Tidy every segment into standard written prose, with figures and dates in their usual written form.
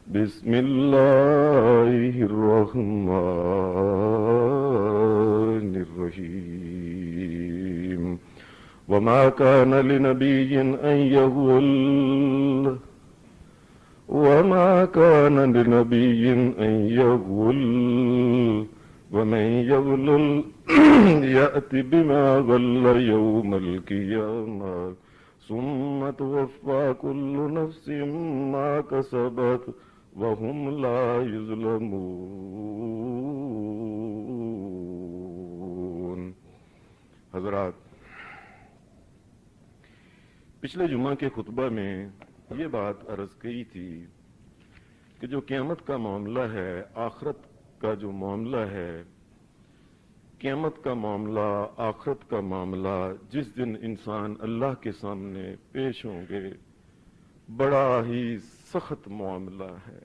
بسم الله الرحمن الرحيم وما كان لنبي أن يغل ومن يغلل يأت بما غل يوم القيامة ثم توفى كل نفس ما كسبت وهم لا يظلمون۔ حضرات، پچھلے جمعہ کے خطبہ میں یہ بات عرض کی تھی کہ جو قیامت کا معاملہ ہے، آخرت کا جو معاملہ ہے، قیامت کا معاملہ، آخرت کا معاملہ، جس دن انسان اللہ کے سامنے پیش ہوں گے، بڑا ہی سخت معاملہ ہے،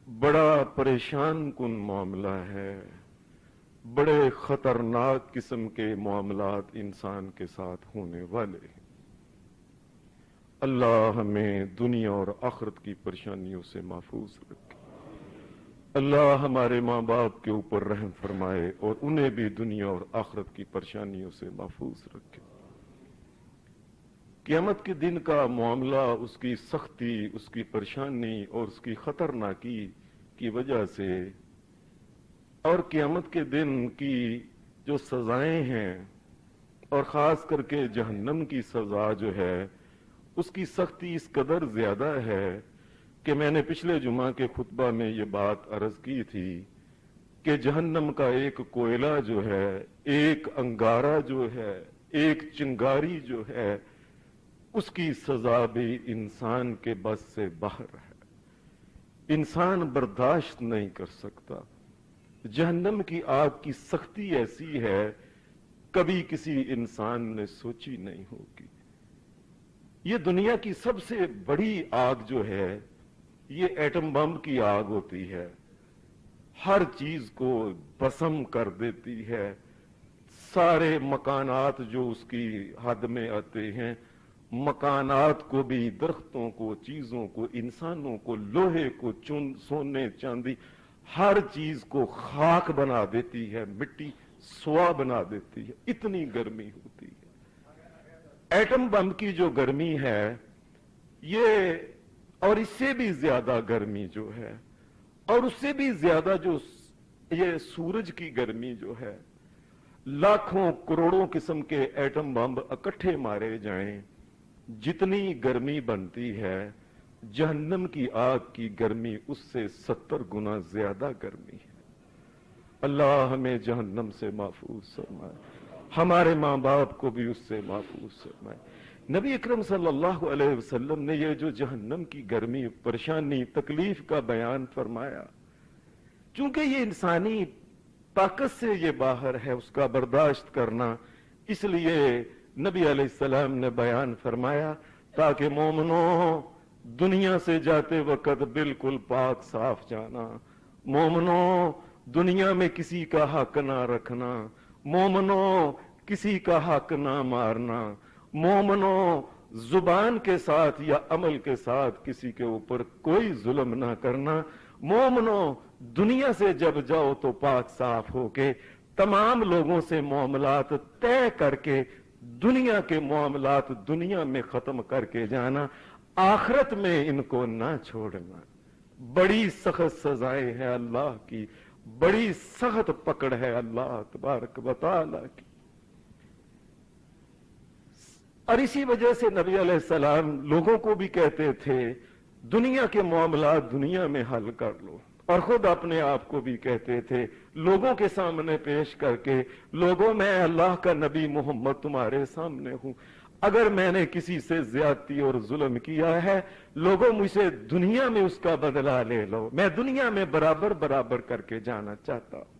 بڑا پریشان کن معاملہ ہے، بڑے خطرناک قسم کے معاملات انسان کے ساتھ ہونے والے ہیں۔ اللہ ہمیں دنیا اور آخرت کی پریشانیوں سے محفوظ رکھے۔ اللہ ہمارے ماں باپ کے اوپر رحم فرمائے اور انہیں بھی دنیا اور آخرت کی پریشانیوں سے محفوظ رکھے۔ قیامت کے دن کا معاملہ، اس کی سختی، اس کی پریشانی اور اس کی خطرناکی کی وجہ سے، اور قیامت کے دن کی جو سزائیں ہیں، اور خاص کر کے جہنم کی سزا جو ہے، اس کی سختی اس قدر زیادہ ہے کہ میں نے پچھلے جمعہ کے خطبہ میں یہ بات عرض کی تھی کہ جہنم کا ایک کوئلہ جو ہے، ایک انگارہ جو ہے، ایک چنگاری جو ہے، اس کی سزا بھی انسان کے بس سے باہر ہے، انسان برداشت نہیں کر سکتا۔ جہنم کی آگ کی سختی ایسی ہے، کبھی کسی انسان نے سوچی نہیں ہوگی۔ یہ دنیا کی سب سے بڑی آگ جو ہے، یہ ایٹم بم کی آگ ہوتی ہے، ہر چیز کو بسم کر دیتی ہے، سارے مکانات جو اس کی حد میں آتے ہیں، مکانات کو بھی، درختوں کو، چیزوں کو، انسانوں کو، لوہے کو، سونے چاندی، ہر چیز کو خاک بنا دیتی ہے، مٹی سوا بنا دیتی ہے، اتنی گرمی ہوتی ہے۔ ایٹم بم کی جو گرمی ہے، یہ اور اس سے بھی زیادہ گرمی جو ہے، اور اس سے بھی زیادہ جو یہ سورج کی گرمی جو ہے، لاکھوں کروڑوں قسم کے ایٹم بم اکٹھے مارے جائیں، جتنی گرمی بنتی ہے، جہنم کی آگ کی گرمی اس سے 70 گنا زیادہ گرمی ہے۔ اللہ ہمیں جہنم سے محفوظ فرمائے، ہمارے ماں باپ کو بھی اس سے محفوظ فرمائے۔ نبی اکرم صلی اللہ علیہ وسلم نے یہ جو جہنم کی گرمی، پریشانی، تکلیف کا بیان فرمایا، چونکہ یہ انسانی طاقت سے یہ باہر ہے اس کا برداشت کرنا، اس لیے نبی علیہ السلام نے بیان فرمایا تاکہ مومنوں دنیا سے جاتے وقت بالکل پاک صاف جانا، مومنوں دنیا میں کسی کا حق نہ رکھنا، مومنوں کسی کا حق نہ مارنا، مومنوں زبان کے ساتھ یا عمل کے ساتھ کسی کے اوپر کوئی ظلم نہ کرنا، مومنوں دنیا سے جب جاؤ تو پاک صاف ہو کے تمام لوگوں سے معاملات طے کر کے، دنیا کے معاملات دنیا میں ختم کر کے جانا، آخرت میں ان کو نہ چھوڑنا۔ بڑی سخت سزائیں ہیں اللہ کی، بڑی سخت پکڑ ہے اللہ تبارک و تعالی کی۔ اور اسی وجہ سے نبی علیہ السلام لوگوں کو بھی کہتے تھے دنیا کے معاملات دنیا میں حل کر لو، اور خود اپنے آپ کو بھی کہتے تھے لوگوں کے سامنے پیش کر کے، لوگوں میں اللہ کا نبی محمد تمہارے سامنے ہوں، اگر میں نے کسی سے زیادتی اور ظلم کیا ہے، لوگوں مجھے دنیا میں اس کا بدلہ لے لو، میں دنیا میں برابر برابر کر کے جانا چاہتا ہوں۔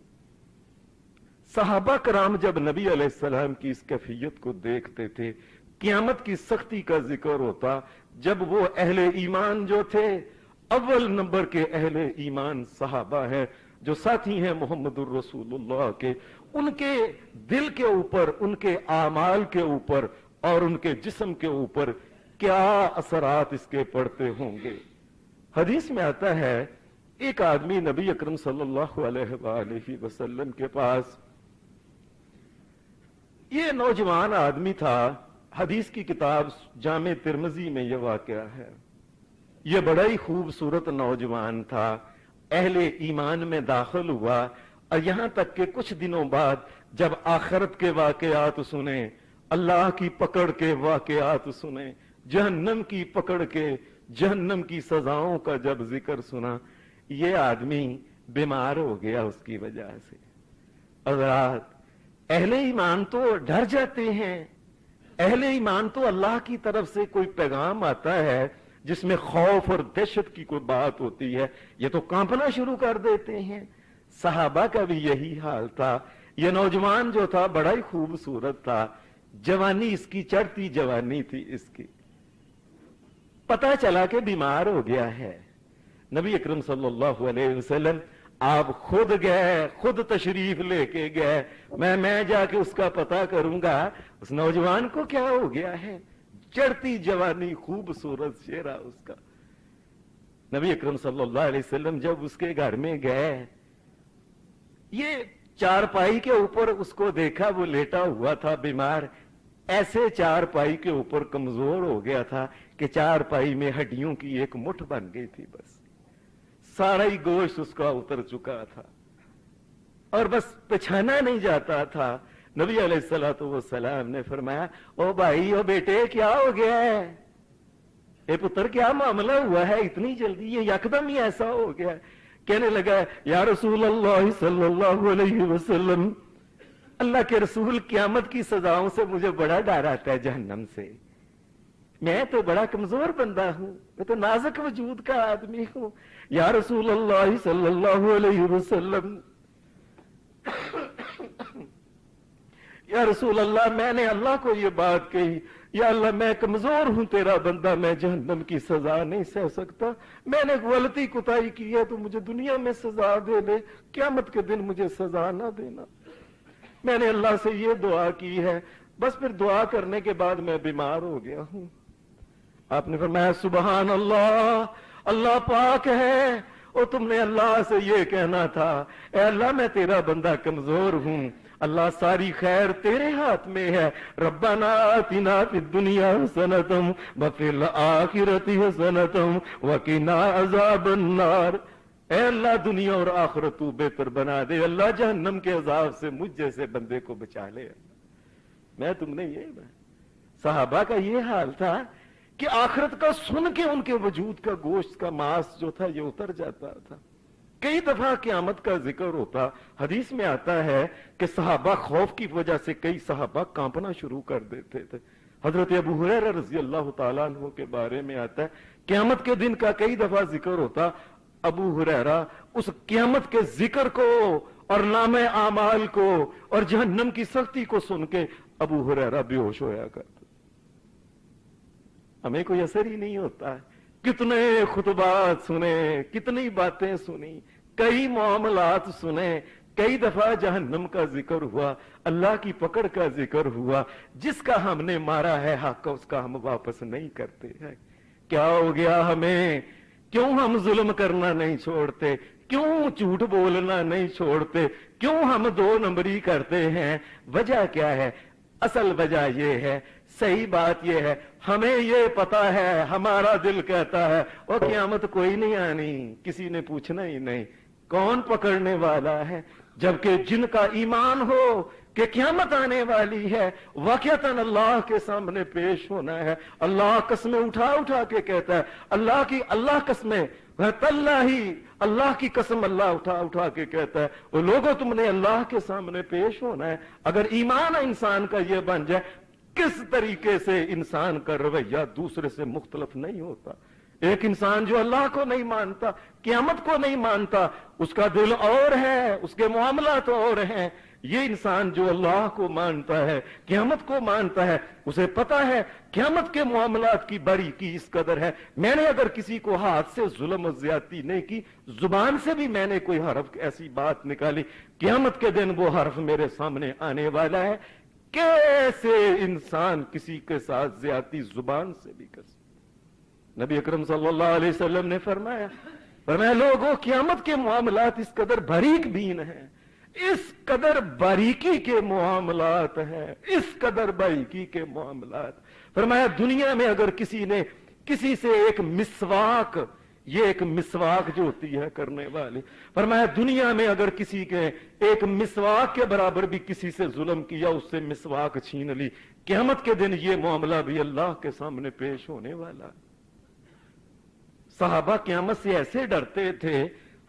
صحابہ کرام جب نبی علیہ السلام کی اس کیفیت کو دیکھتے تھے، قیامت کی سختی کا ذکر ہوتا، جب وہ اہل ایمان جو تھے، اول نمبر کے اہل ایمان صحابہ ہیں جو ساتھی ہیں محمد الرسول اللہ کے، ان کے دل کے اوپر، ان کے اعمال کے اوپر اور ان کے جسم کے اوپر کیا اثرات اس کے پڑتے ہوں گے۔ حدیث میں آتا ہے ایک آدمی نبی اکرم صلی اللہ علیہ وآلہ وسلم کے پاس، یہ نوجوان آدمی تھا، حدیث کی کتاب جامع ترمذی میں یہ واقعہ ہے، یہ بڑا ہی خوبصورت نوجوان تھا، اہل ایمان میں داخل ہوا، اور یہاں تک کہ کچھ دنوں بعد جب آخرت کے واقعات سنے، اللہ کی پکڑ کے واقعات سنے، جہنم کی پکڑ کے، جہنم کی سزاؤں کا جب ذکر سنا، یہ آدمی بیمار ہو گیا اس کی وجہ سے۔ حضرات، اہل ایمان تو ڈر جاتے ہیں، اہل ایمان تو اللہ کی طرف سے کوئی پیغام آتا ہے جس میں خوف اور دہشت کی کوئی بات ہوتی ہے، یہ تو کانپنا شروع کر دیتے ہیں۔ صحابہ کا بھی یہی حال تھا۔ یہ نوجوان جو تھا بڑا ہی خوبصورت تھا، جوانی اس کی چڑھتی جوانی تھی اس کی، پتہ چلا کہ بیمار ہو گیا ہے۔ نبی اکرم صلی اللہ علیہ وسلم آپ خود گئے، خود تشریف لے کے گئے، میں جا کے اس کا پتہ کروں گا اس نوجوان کو کیا ہو گیا ہے۔ چڑھتی جوانی، خوبصورت چہرہ اس کا۔ نبی اکرم صلی اللہ علیہ وسلم جب اس کے گھر میں گئے، یہ چارپائی کے اوپر اس کو دیکھا، وہ لیٹا ہوا تھا بیمار، ایسے چارپائی کے اوپر کمزور ہو گیا تھا کہ چارپائی میں ہڈیوں کی ایک مٹھ بن گئی تھی، بس سارا ہی گوشت اس کا اتر چکا تھا اور بس پچھانا نہیں جاتا تھا۔ نبی علیہ الصلوۃ والسلام نے فرمایا، او بھائی، او بیٹے، کیا ہو گیا ہے؟ اے پتر، کیا معاملہ ہوا ہے اتنی جلدی؟ یہ یکدم ہی ایسا ہو گیا۔ کہنے لگا، یا رسول اللہ صلی اللہ علیہ وسلم، اللہ کے رسول، قیامت کی سزاؤں سے مجھے بڑا ڈر آتا ہے، جہنم سے۔ میں تو بڑا کمزور بندہ ہوں، میں تو نازک وجود کا آدمی ہوں۔ یا رسول اللہ صلی اللہ علیہ وسلم، یا رسول اللہ، میں نے اللہ کو یہ بات کہی، یا اللہ میں کمزور ہوں تیرا بندہ، میں جہنم کی سزا نہیں سہ سکتا، میں نے غلطی کوتاہی کی ہے تو مجھے دنیا میں سزا دے دے، قیامت کے دن مجھے سزا نہ دینا۔ میں نے اللہ سے یہ دعا کی ہے، بس پھر دعا کرنے کے بعد میں بیمار ہو گیا ہوں۔ آپ نے فرمایا، سبحان اللہ، اللہ پاک ہے، اور تم نے اللہ سے یہ کہنا تھا، اے اللہ میں تیرا بندہ کمزور ہوں، اللہ ساری خیر تیرے ہاتھ میں ہے، ربنا آتنا فی الدنیا حسنۃ وفی الآخرۃ حسنۃ وقنا عذاب النار۔ اے اللہ دنیا اور آخرت تو بہتر بنا دے، اللہ جہنم کے عذاب سے مجھ جیسے بندے کو بچا لے۔ میں تم نے یہ صحابہ کا یہ حال تھا کہ آخرت کا سن کے ان کے وجود کا گوشت کا ماس جو تھا یہ اتر جاتا تھا۔ کئی دفعہ قیامت کا ذکر ہوتا، حدیث میں آتا ہے کہ صحابہ خوف کی وجہ سے کئی صحابہ کانپنا شروع کر دیتے تھے۔ حضرت ابو ہریرہ رضی اللہ تعالیٰ عنہ کے بارے میں آتا ہے، قیامت کے دن کا کئی دفعہ ذکر ہوتا، ابو ہریرہ اس قیامت کے ذکر کو اور نامہ اعمال کو اور جہنم کی سختی کو سن کے ابو ہریرہ بے ہوش ہویا کرتا۔ ہمیں کوئی اثر ہی نہیں ہوتا، کتنے خطبات سنے، کتنی باتیں سنی، کئی معاملات سنے، کئی دفعہ جہنم کا ذکر ہوا، اللہ کی پکڑ کا ذکر ہوا، جس کا ہم نے مارا ہے حق اس کا ہم واپس نہیں کرتے ہیں۔ کیا ہو گیا ہمیں؟ کیوں ہم ظلم کرنا نہیں چھوڑتے؟ کیوں جھوٹ بولنا نہیں چھوڑتے؟ کیوں ہم دو نمبری کرتے ہیں؟ وجہ کیا ہے؟ اصل وجہ یہ ہے، صحیح بات یہ ہے، ہمیں یہ پتا ہے، ہمارا دل کہتا ہے وہ قیامت کوئی نہیں آنی، کسی نے پوچھنا ہی نہیں، کون پکڑنے والا ہے؟ جبکہ جن کا ایمان ہو کہ قیامت آنے والی ہے، واقعتاً اللہ کے سامنے پیش ہونا ہے، اللہ قسمیں اٹھا اٹھا کے کہتا ہے، اللہ قسمیں اللہ کی قسم اللہ اٹھا اٹھا کے کہتا ہے، وہ لوگوں تم نے اللہ کے سامنے پیش ہونا ہے۔ اگر ایمان انسان کا یہ بن جائے، کس طریقے سے انسان کا رویہ دوسرے سے مختلف نہیں ہوتا۔ ایک انسان جو اللہ کو نہیں مانتا، قیامت کو نہیں مانتا، اس کا دل اور ہے، اس کے معاملات اور ہیں۔ یہ انسان جو اللہ کو مانتا ہے، قیامت کو مانتا ہے، اسے پتا ہے قیامت کے معاملات کی باریکی اس قدر ہے، میں نے اگر کسی کو ہاتھ سے ظلم و زیادتی نہیں کی، زبان سے بھی میں نے کوئی حرف ایسی بات نکالی، قیامت کے دن وہ حرف میرے سامنے آنے والا ہے۔ کیسے انسان کسی کے ساتھ زیادتی زبان سے بھی کر سکتا؟ नबी अकरम सल्लल्लाहु अलैहि वसल्लम ने फरमाया लोगों, क़यामत के मामलात इस कदर बारीक बीन है, इस कदर बारीकी के मामलात हैं, इस कदर बारीकी के मामलात। फरमाया दुनिया में अगर किसी ने किसी से एक मिसवाक, ये एक मिसवाक जो होती है करने वाली, फरमाया दुनिया में अगर किसी के एक मिसवाक के बराबर भी किसी से जुल्म किया, उससे मिसवाक छीन ली, क़यामत के दिन ये मामला भी अल्लाह के सामने पेश होने वाला। सहाबा क़यामत से ऐसे डरते थे,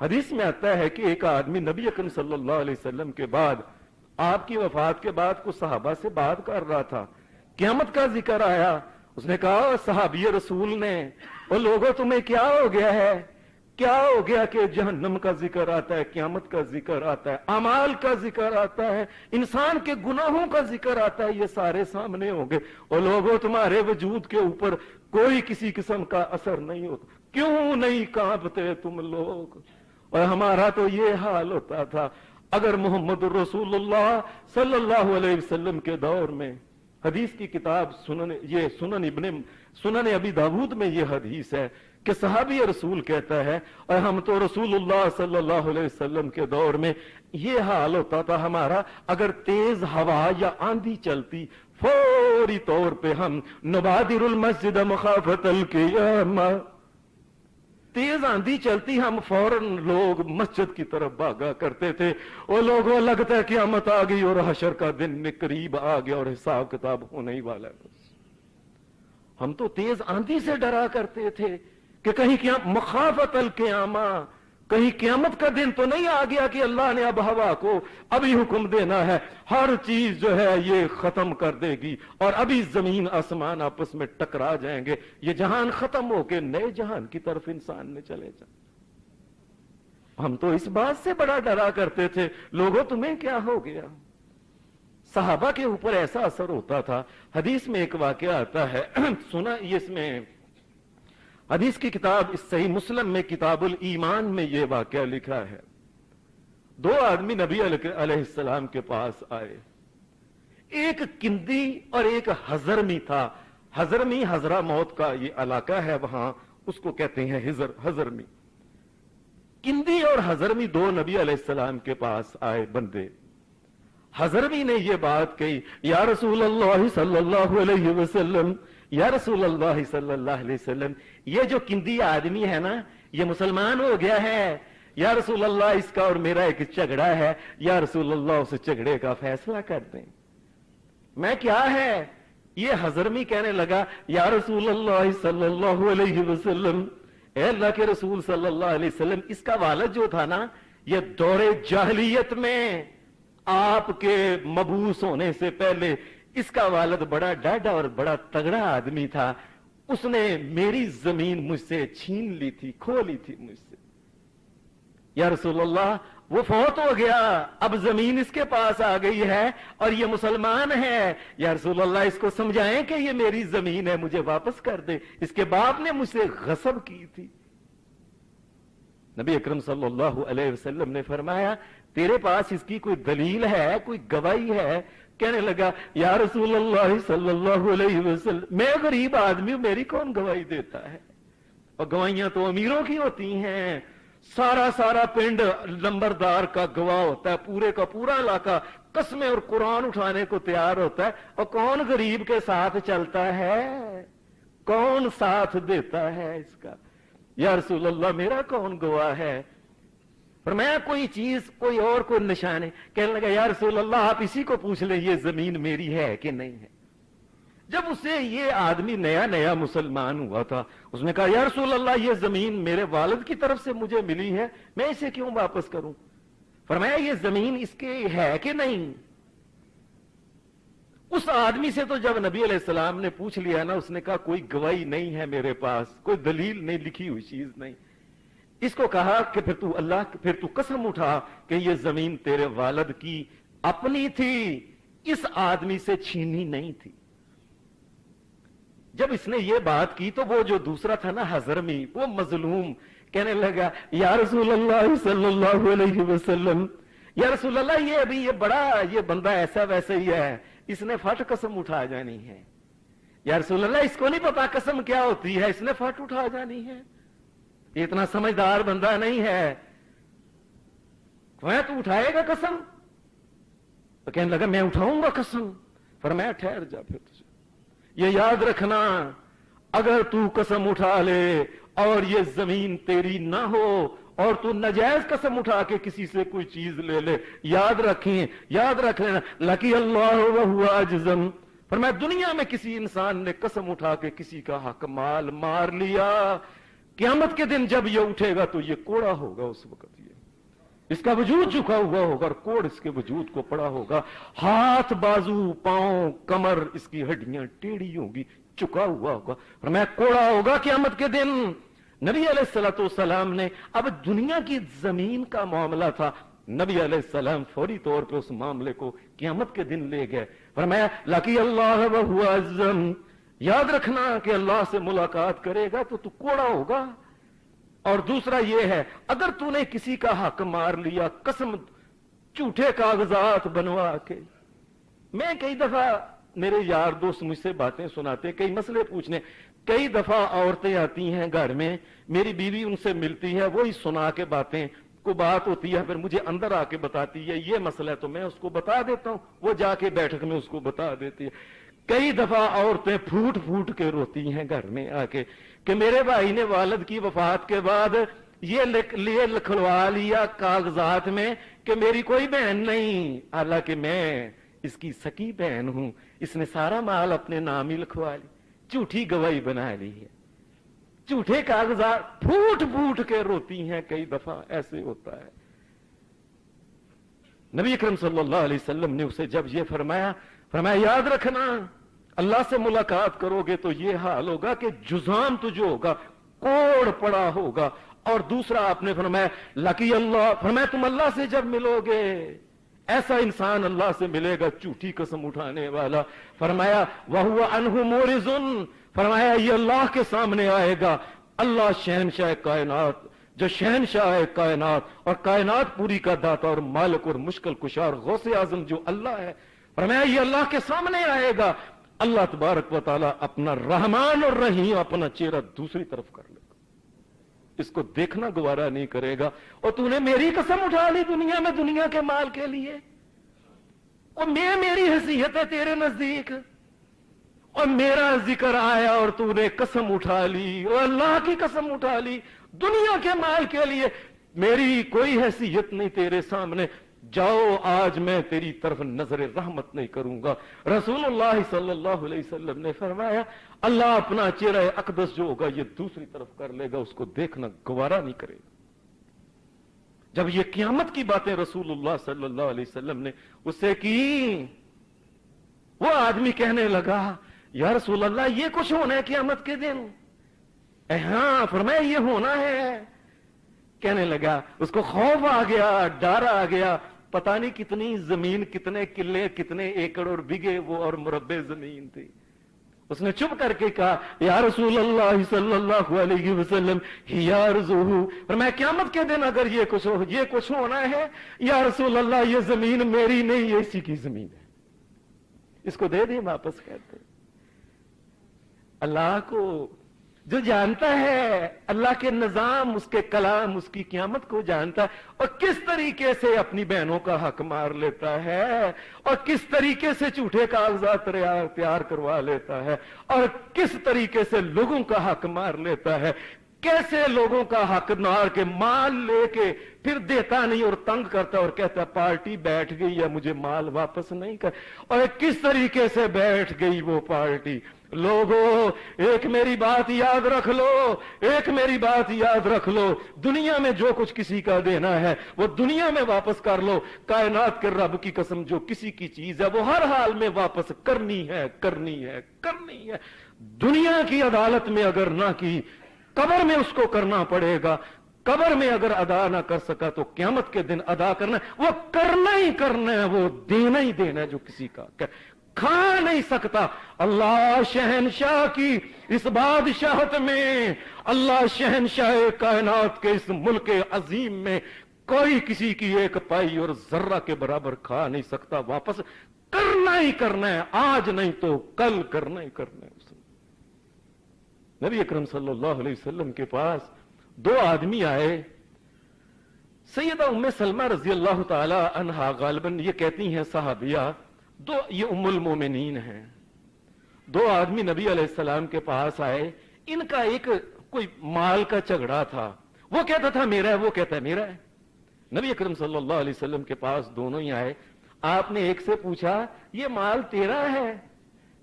हदीस में आता है कि एक आदमी नबी अकरम सल्लल्लाहु अलैहि वसल्लम के बाद, आपकी वफात के बाद कुछ सहाबा से बात कर रहा था, क़यामत का जिक्र आया। उसने कहा सहाबी रसूल ने, ओ लोगों तुम्हें क्या हो गया है, क्या हो गया कि जहन्नम का जिक्र आता है, क़यामत का जिक्र आता है, अमाल का जिक्र आता है, इंसान के गुनाहों का जिक्र आता है, ये सारे सामने होंगे। और लोगों तुम्हारे वजूद के ऊपर कोई किसी किस्म का असर नहीं होता, क्यों नहीं कांपते तुम लोग। और हमारा तो ये हाल होता था, अगर मोहम्मद रसूलुल्लाह सल्लल्लाहु अलैहि वसल्लम के दौर में, हदीस की किताब सुनन अबी दाऊद में ये हदीस है कि सहाबी रसूल कहता है, और हम तो रसूलुल्लाह सल्लल्लाहु अलैहि वसल्लम के दौर में ये हाल होता था हमारा, अगर तेज हवा या आंधी चलती, फौरी तौर पे हम नबादिरुल मस्जिद मखाफतल क़ियामा, तेज आंधी चलती हम फौरन लोग मस्जिद की तरफ भागा करते थे। और लोगों लगता है क़यामत आ गई और हशर का दिन करीब आ गया और हिसाब किताब होने ही वाला है। हम तो तेज आंधी से डरा करते थे कि कहीं क्या मखाफतल क़ियामा, कहीं क़यामत का दिन तो नहीं आ गया कि अल्लाह ने अब हवा को अभी हुक्म देना है, हर चीज जो है ये खत्म कर देगी और अभी जमीन आसमान आपस में टकरा जाएंगे, ये जहान खत्म होके नए जहान की तरफ इंसान ने चले जाए। हम तो इस बात से बड़ा डरा करते थे, लोगों तुम्हें क्या हो गया। सहाबा के ऊपर ऐसा असर होता था। हदीस में एक वाकया आता है, सुना इसमें हदीस की किताब इस सही मुस्लिम में किताबुल ईमान में यह वाकया लिखा है। दो आदमी नबी अलैहिस्सलाम के पास आए, एक किंदी और एक हजरमी था। हजरमी हजरा मौत का ये इलाका है, वहां उसको कहते हैं हजरमी। किंदी और हजरमी दो नबी अलैहिस्सलाम के पास आए बंदे। हजरमी ने यह बात कही, या रसूल अल्लाह सल्लल्लाहु अलैहि वसल्लम, या रसूल अल्लाह सल्लल्लाहु अलैहि वसल्लम, ये जो किंदी आदमी है ना, ये मुसलमान हो गया है। या रसूल अल्लाह, इसका और मेरा एक झगड़ा है, या रसूल अल्लाह उस झगड़े का फैसला कर दें। मैं क्या है? ये हजरमी कहने लगा, या रसूल अल्लाह सल्लल्लाहु अलैहि वसल्लम, ए अल्लाह के रसूल सल्लल्लाहु अलैहि वसल्लम, इसका वालिद जो था ना, ये दौरे जाहिलियत में आपके मबूस होने से पहले इसका वालिद बड़ा डाढ़ा और बड़ा तगड़ा आदमी था, उसने मेरी जमीन मुझसे छीन ली थी, खो ली थी मुझसे। या रसूल अल्लाह, वो फौत हो गया, अब जमीन इसके पास आ गई है और ये मुसलमान है। या रसूल अल्लाह, इसको समझाएं कि ये मेरी जमीन है, मुझे वापस कर दे, इसके बाप ने मुझसे गसब की थी। नबी अकरम सल्लल्लाहु अलैहि वसल्लम ने फरमाया, तेरे पास इसकी कोई दलील है, कोई गवाही है? कहने लगा, या रसूल अल्लाह सल्लल्लाहु अलैहि वसल्लम, मैं गरीब आदमी हूं, मेरी कौन गवाही देता है? और गवाहियां तो अमीरों की होती हैं। सारा सारा पिंड नंबरदार का गवाह होता है, पूरे का पूरा इलाका कस्में और कुरान उठाने को तैयार होता है। और कौन गरीब के साथ चलता है? कौन साथ देता है इसका? या रसूल अल्लाह, मेरा कौन गवाह है? पर मैं कोई चीज, कोई और कोई निशान है? कहने लगा, या रसूल अल्लाह, आप इसी को पूछ ले, ये जमीन मेरी है कि नहीं है। जब उसे ये आदमी नया नया मुसलमान हुआ था, उसने कहा, या रसूल अल्लाह, ये जमीन मेरे वालिद की तरफ से मुझे मिली है, मैं इसे क्यों वापस करूं? फरमाया, ये जमीन इसके है कि नहीं? उस आदमी से तो जब नबी अलैहिस्सलाम ने पूछ लिया ना, उसने कहा, कोई गवाही नहीं है मेरे पास, कोई दलील नहीं, लिखी हुई चीज नहीं। इसको कहा कि फिर तू कसम उठा कि ये जमीन तेरे वालिद की अपनी थी, इस आदमी से छीनी नहीं थी। जब इसने ये बात की तो वो जो दूसरा था ना हजरमी, वो मजलूम कहने लगा, या रसूल अल्लाह सल्लल्लाहु अलैहि वसल्लम, या रसूल अल्लाह, ये बंदा ऐसा वैसा ही है, इसने फट कसम उठा जानी है, या रसूल अल्लाह इसको नहीं पता कसम क्या होती है, इसने फट उठा जानी है, ये इतना समझदार बंदा नहीं है, मैं तू उठाएगा कसम? तो कहने लगा मैं उठाऊंगा कसम। फरमाया ठहर जा फिर, तुझे ये याद रखना, अगर तू कसम उठा ले और ये जमीन तेरी ना हो और तू नजायज कसम उठा के किसी से कोई चीज ले ले, याद रख लेना, लकी अल्लाह व हुवा अजज़म। फरमाया दुनिया में किसी इंसान ने कसम उठा के किसी का हक माल मार लिया, क़यामत के दिन जब ये उठेगा तो ये कोड़ा होगा, उस वक्त ये इसका वजूद झुका हुआ होगा और कोड़ इसके वजूद को पड़ा होगा, हाथ बाजू पांव कमर इसकी हड्डियां टेढ़ी होगी, झुका हुआ होगा, फरमाया कोड़ा होगा क़यामत के दिन। नबी अलैहिस्सलाम ने, अब दुनिया की जमीन का मामला था, नबी अलैहिस्सलाम फौरी तौर पे उस मामले को क़यामत के दिन ले गए। फरमाया लकी अल्लाह व हुवा अज़्ज़म, याद रखना कि अल्लाह से मुलाकात करेगा तो तू कोड़ा होगा। और दूसरा ये है, अगर तूने किसी का हक मार लिया कसम झूठे कागजात बनवा के, मैं कई दफा मेरे यार दोस्त मुझसे बातें सुनाते, कई मसले पूछने, कई दफा औरतें आती हैं घर में, मेरी बीवी उनसे मिलती है, वही सुना के बातें, को बात होती है, फिर मुझे अंदर आके बताती है ये मसला है, तो मैं उसको बता देता हूं, वो जाके बैठक में उसको बता देती है। कई दफा औरतें फूट फूट के रोती हैं घर में आके कि मेरे भाई ने वालिद की वफात के बाद ये लिखवा लिया कागजात में कि मेरी कोई बहन नहीं, हालांकि मैं इसकी सकी बहन हूं, इसने सारा माल अपने नाम ही लिखवा ली, झूठी गवाही बना ली है, झूठे कागजात, फूट फूट के रोती हैं, कई दफा ऐसे होता है। नबी अकरम सल्लल्लाहु अलैहि वसल्लम ने उसे जब ये फरमाया याद रखना अल्लाह से मुलाकात करोगे तो ये हाल होगा कि जुजाम तुझे होगा, कोड़ पड़ा होगा। और दूसरा आपने फरमाया लकी अल्लाह, फरमाया तुम अल्लाह से जब मिलोगे, ऐसा इंसान अल्लाह से मिलेगा झूठी कसम उठाने वाला, फरमाया वहुवा अन्हु मोरिजुन, फरमाया ये अल्लाह के सामने आएगा, अल्लाह शहनशाह कायनात, जो शहनशाह है कायनात और कायनात पूरी का दाता और मालिक और मुश्किल कुशार गौसे आजम जो अल्लाह है, फरमाया ये अल्लाह के सामने आएगा, अल्लाह तबारक व तआला अपना रहमान और रहीम अपना चेहरा दूसरी तरफ कर लेगा, इसको देखना गवारा नहीं करेगा। और तूने मेरी कसम उठा ली दुनिया में, दुनिया के माल के लिए, और मेरी हैसियत है तेरे नजदीक, और मेरा जिक्र आया और तूने कसम उठा ली, और अल्लाह की कसम उठा ली दुनिया के माल के लिए, मेरी कोई हैसियत नहीं तेरे सामने, जाओ आज मैं तेरी तरफ नजर रहमत नहीं करूंगा। रसूलुल्लाह सल्लल्लाहु अलैहि वसल्लम ने फरमाया अल्लाह अपना चेहरा अकदस जो होगा ये दूसरी तरफ कर लेगा, उसको देखना गवारा नहीं करेगा। जब ये क़यामत की बातें रसूलुल्लाह सल्लल्लाहु अलैहि वसल्लम ने उससे की, वो आदमी कहने लगा या रसूल अल्लाह ये कुछ होना है क़यामत के दिन? हाँ, फरमाया ये होना है। कहने लगा, उसको खौफ आ गया, डर आ गया, पता नहीं कितनी जमीन, कितने किले, कितने एकड़ और बिगे वो और मुरब्बे जमीन थी। उसने चुप करके कहा या रसूल अल्लाह सल्लल्लाहु अलैहि वसल्लम हिया अर्ज़ुहु, और मैं क़यामत के दिन अगर ये कुछ होना है या रसूल अल्लाह ये जमीन मेरी नहीं, ये इसी की जमीन है, इसको दे दे वापस। कहते अल्लाह को जो जानता है, अल्लाह के निजाम, उसके कलाम, उसकी क़यामत को जानता है, और किस तरीके से अपनी बहनों का हक मार लेता है, और किस तरीके से झूठे कागजात तैयार करवा लेता है, और किस तरीके से लोगों का हक मार लेता है, कैसे लोगों का हक मार के माल लेके फिर देता नहीं और तंग करता और कहता पार्टी बैठ गई या मुझे माल वापस नहीं कर, और किस तरीके से बैठ गई वो पार्टी। लोगों एक मेरी बात याद रख लो, एक मेरी बात याद रख लो, दुनिया में जो कुछ किसी का देना है वो दुनिया में वापस कर लो। कायनात के रब की कसम, जो किसी की चीज है वो हर हाल में वापस करनी है, करनी है, करनी है। दुनिया की अदालत में अगर ना की, कब्र में उसको करना पड़ेगा। कब्र में अगर अदा ना कर सका तो क़यामत के दिन अदा करना है, वो करना ही करना है, वो देना ही देना है जो किसी का खा नहीं सकता। अल्लाह शहनशाह की इस बादशाहत में, अल्लाह शहनशाह कायनात के इस मुल्क अजीम में कोई किसी की एक पाई और जर्रा के बराबर खा नहीं सकता। वापस करना ही करना है, आज नहीं तो कल करना ही करना है उसने। नबी अकरम सल्लल्लाहु अलैहि वसल्लम के पास दो आदमी आए। सैयदा उम्मे सलमा रजी अल्लाह ताला अन्हा, गालिबन ये कहती हैं सहाबिया, ये उम्मुल मोमिनीन हैं। दो आदमी नबी अलैहिस्सलाम के पास आए। इनका एक कोई माल का झगड़ा था। वो कहता था मेरा है, वो कहता है मेरा है। नबी अकरम सल्लल्लाहु अलैहि वसल्लम के पास दोनों ही आए। आपने एक से पूछा ये माल तेरा है?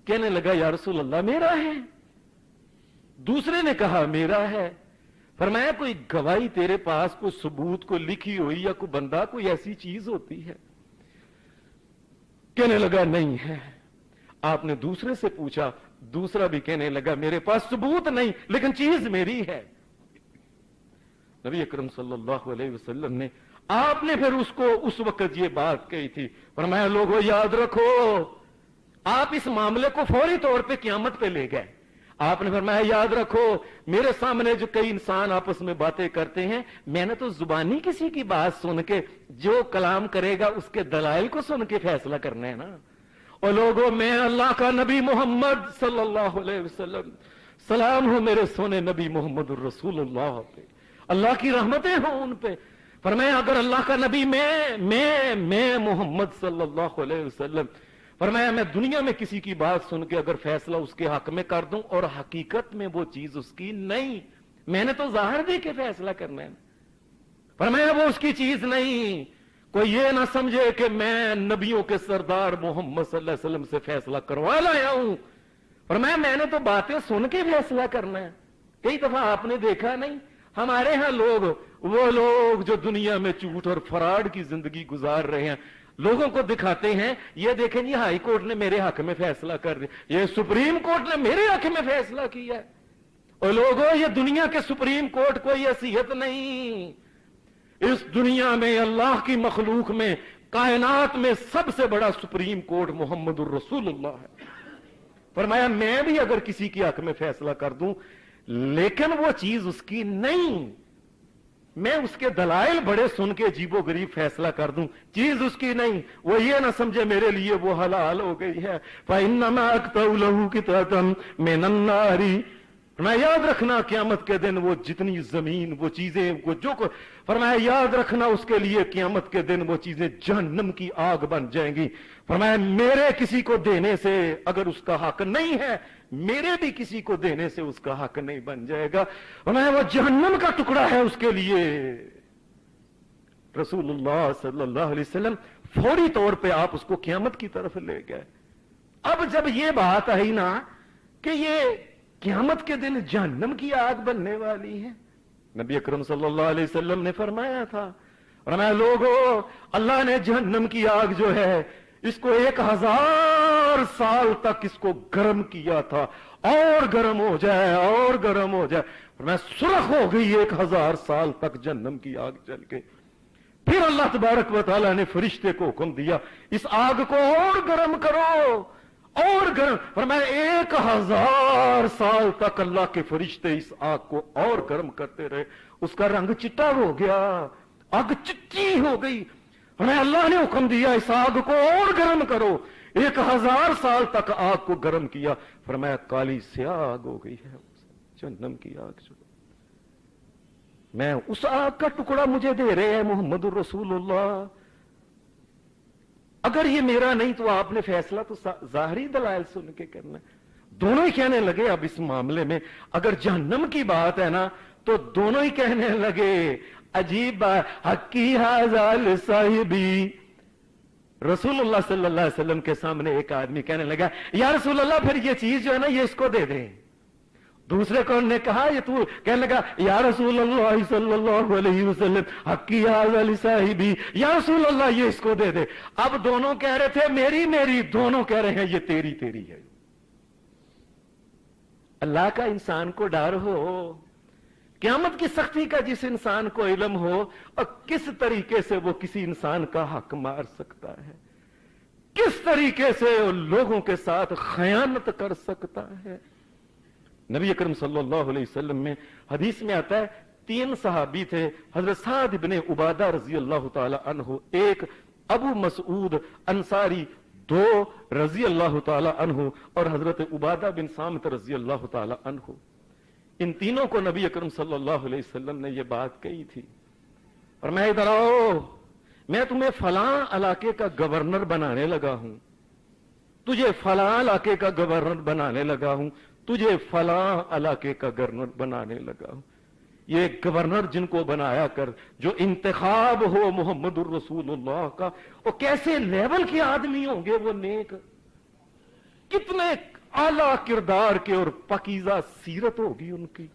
कहने लगा या रसूल अल्लाह मेरा है। दूसरे ने कहा मेरा है। फरमाया कोई गवाही तेरे पास, कोई सबूत, कोई लिखी हुई या कोई बंदा, कोई ऐसी चीज होती है? कहने लगा नहीं है। आपने दूसरे से पूछा, दूसरा भी कहने लगा मेरे पास सबूत नहीं लेकिन चीज मेरी है। नबी अकरम सल्लल्लाहु अलैहि वसल्लम ने, आपने फिर उसको उस वक्त ये बात कही थी, फरमाया लोगों याद रखो, आप इस मामले को फौरी तौर पे क़यामत पे ले गए। आपने फरमाया याद रखो, मेरे सामने जो कई इंसान आपस में बातें करते हैं, मैंने तो जुबानी किसी की बात सुन के, जो कलाम करेगा उसके दलाइल को सुन के फैसला करना है ना। और लोगों, मैं अल्लाह का नबी मोहम्मद सल्लल्लाहु अलैहि वसल्लम, सलाम हो मेरे सोने नबी मोहम्मद रसूलुल्लाह पे, अल्लाह की रहमतें हो उन पे। फरमाया अगर अल्लाह का नबी मैं मोहम्मद सल्लल्लाहु अलैहि वसल्लम, फरमाया मैं दुनिया में किसी की बात सुन के अगर फैसला उसके हक में कर दूं और हकीकत में वो चीज उसकी नहीं, मैंने तो जाहिर दे के फैसला करना है। फरमाया वो उसकी चीज नहीं, कोई ये ना समझे कि मैं नबियों के सरदार मोहम्मद सल्लल्लाहु अलैहि वसल्लम से फैसला करवा लाया हूं। फरमाया मैंने तो बातें सुन के फैसला करना है। कई दफा आपने देखा नहीं, हमारे यहां लोग, वो लोग जो दुनिया में झूठ और फराड की जिंदगी गुजार रहे हैं, लोगों को दिखाते हैं ये देखें ये हाई कोर्ट ने मेरे हक में फैसला कर दिया, ये सुप्रीम कोर्ट ने मेरे हक में फैसला किया है। और लोगों, ये दुनिया के सुप्रीम कोर्ट कोई हैसियत नहीं। इस दुनिया में अल्लाह की मखलूक में, कायनात में सबसे बड़ा सुप्रीम कोर्ट मोहम्मदुर रसूलुल्लाह है। फरमाया मैं भी अगर किसी के हक में फैसला कर दूं लेकिन वो चीज उसकी नहीं, मैं उसके दलाइल बड़े सुन के अजीबो गरीब फैसला कर दूं, चीज उसकी नहीं, वो ये ना समझे मेरे लिए वो हलाल हो गई है। फ़इन्नमा अक़तउ लहू क़ितअतन मिनन नारी, फरमाया याद रखना क़यामत के दिन वो जितनी जमीन, वो चीजें, वो जो फरमाया याद रखना उसके लिए क़यामत के दिन वो चीजें जहन्नम की आग बन जाएंगी। फरमाया मेरे किसी को देने से अगर उसका हक नहीं है, मेरे भी किसी को देने से उसका हक नहीं बन जाएगा। फरमाया वो जहन्नम का टुकड़ा है उसके लिए। रसूलुल्लाह सल्लल्लाहु अलैहि वसल्लम फौरी तौर पे आप उसको क़यामत की तरफ ले गए। अब जब ये बात आई ना कि ये क़यामत के दिन जहन्नम की आग बनने वाली है, नबी अकरम सल्लल्लाहु अलैहि वसल्लम ने फरमाया था, फरमाया लोगों, अल्लाह ने जहन्नम की आग जो है इसको 1000 साल तक इसको गर्म किया था, और गर्म हो जाए और गर्म हो जाए। फरमाया सुरख हो गई 1000 साल तक जहन्नम की आग जल के। फिर अल्लाह तबारक व तआला ने फरिश्ते को हुक्म दिया इस आग को और गर्म करो, और गर्म। फरमाया 1000 साल तक अल्लाह के फरिश्ते इस आग को और गर्म करते रहे। उसका रंग चिट्टा हो गया, आग चिट्टी हो गई। फरमाया अल्लाह ने हुक्म दिया इस आग को और गर्म करो। 1000 साल तक आग को गर्म किया। फरमाया काली स्याह आग हो गई है जहन्नम की आग। जो मैं उस आग का टुकड़ा मुझे दे रहे हैं मोहम्मदुर रसूलुल्लाह, अगर ये मेरा नहीं तो आपने फैसला तो जाहिरी दलाइल सुन के करना। दोनों ही कहने लगे अब इस मामले में अगर जहन्नम की बात है ना तो दोनों ही कहने लगे अजीब बात, हक्की हाज़ाल साहिबी। रसूलुल्लाह सल्लल्लाहु अलैहि वसल्लम के सामने एक आदमी कहने लगा या रसूलुल्लाह फिर ये चीज जो है ना ये इसको दे दें। दूसरे कौन ने कहा ये तू, कहने लगा या रसूलुल्लाह सल्लल्लाहु अलैहि वसल्लम हक्की हाज़ाल साहिबी, या रसूलुल्लाह ये इसको दे दे। अब दोनों कह रहे थे मेरी मेरी, दोनों कह रहे हैं ये तेरी तेरी है। अल्लाह का इंसान को डर हो, क़यामत की सख्ती का जिस इंसान को इल्म हो, और किस तरीके से वो किसी इंसान का हक मार सकता है, किस तरीके से लोगों के साथ खयानत कर सकता है। नबी अकरम सल्लल्लाहु अलैहि वसल्लम में हदीस में आता है 3 सहाबी थे, हजरत साद इब्ने उबादा रजी अल्लाह ताला अन्हु, एक अबू मसऊद अंसारी, 2 रजी अल्लाह ताला अन्हु और हजरत उबादा बिन सामित रजी अल्लाह ताला अन्हु। ان تینوں کو نبی اکرم صلی اللہ علیہ وسلم نے یہ بات کہی تھی، اور میں ادھر آؤ، میں تمہیں فلاں علاقے کا گورنر بنانے لگا ہوں، تجھے فلاں علاقے کا گورنر بنانے لگا ہوں، تجھے فلاں علاقے کا گورنر بنانے لگا ہوں۔ یہ گورنر جن کو بنایا کر، جو انتخاب ہو محمد الرسول اللہ کا، وہ کیسے لیول کے آدمی ہوں گے، وہ نیک، کتنے اعلیٰ کردار کے اور پاکیزہ سیرت ہوگی ان کی۔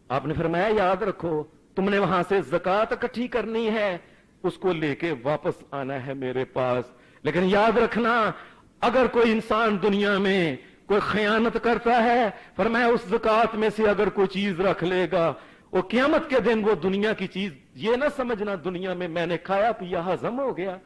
آپ نے فرمایا یاد رکھو، تم نے وہاں سے زکوٰۃ اکٹھی کرنی ہے، اس کو لے کے واپس آنا ہے میرے پاس، لیکن یاد رکھنا اگر کوئی انسان دنیا میں کوئی خیانت کرتا ہے، فرمایا اس زکوٰۃ میں سے اگر کوئی چیز رکھ لے گا، وہ قیامت کے دن وہ دنیا کی چیز یہ نہ سمجھنا دنیا میں میں نے کھایا پیا ہضم ہو گیا،